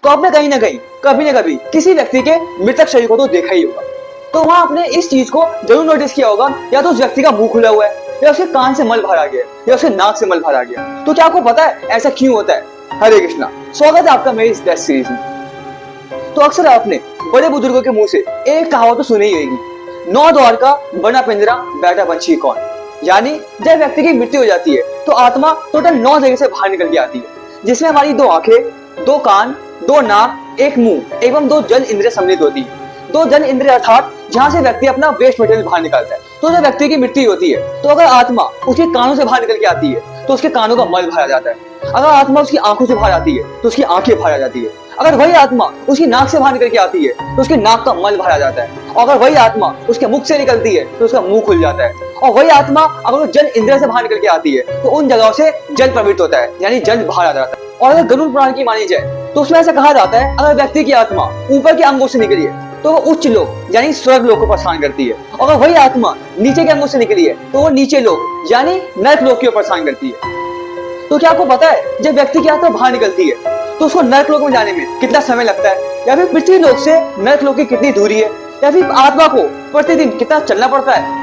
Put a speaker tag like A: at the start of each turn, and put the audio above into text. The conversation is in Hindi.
A: तो आपने कहीं ना कहीं कभी ना कभी किसी व्यक्ति के मृतक शरीर को तो देखा ही होगा। तो वहां आपने इस चीज को जरूर नोटिस किया होगा, या तो उस व्यक्ति का मुंह खुला हुआ है, या उसके कान से मल भरा गया, या उसके नाक से मल भरा गया। तो क्या आपको पता है ऐसा क्यों होता है? हरे कृष्णा, स्वागत है आपका मेरी इस टेस्ट सीरीज में। तो अक्सर आपने बड़े बुजुर्गों के मुंह से एक कहावत तो सुनी ही होगी, नौ द्वार का बना पिंजरा बैठा पंछी कौन। यानी जब व्यक्ति की मृत्यु हो जाती है तो आत्मा टोटल 9 जगह से बाहर निकल के आती है, जिसमें हमारी 2 आंखें, 2 कान, 2 नाक, 1 मुंह एवं 2 जन इंद्रिय सम्मिलित होती है। 2 जन इंद्रिय अर्थात जहां से व्यक्ति अपना वेस्ट मटेरियल बाहर निकालता है। तो जब व्यक्ति की मृत्यु होती है तो अगर आत्मा उसके कानों से बाहर निकल के आती है तो उसके कानों का मल भरा जाता है। अगर आत्मा उसकी आंखों से बाहर आती है तो उसकी आंखें भरा जाती है। अगर वही आत्मा उसकी नाक से बाहर निकल के आती है तो उसके नाक का मल भरा जाता है। और अगर वही आत्मा उसके मुख से निकलती है तो उसका मुंह खुल जाता है। और वही आत्मा अगर वो जल इंद्रिय से बाहर निकल के आती है तो उन जगहों से जल प्रवृत्त होता है, यानी जल बाहर आ जाता है। और अगर गरुड़ पुराण की मानी जाए तो उसमें ऐसा कहा जाता है, अगर व्यक्ति की आत्मा ऊपर के अंगों से निकली है तो वो उच्च लोक यानी स्वर्ग लोक को प्रस्थान करती है। और अगर वही आत्मा नीचे के अंगों से निकली है तो वो नीचे लोक यानी नरक लोक की ओर प्रस्थान करती है। तो क्या आपको पता है जब व्यक्ति की आत्मा बाहर निकलती है तो उसको नरक लोक में जाने में कितना समय लगता है, या फिर पृथ्वी लोक से नरक लोक की कितनी दूरी है, या फिर आत्मा को प्रतिदिन कितना चलना पड़ता है?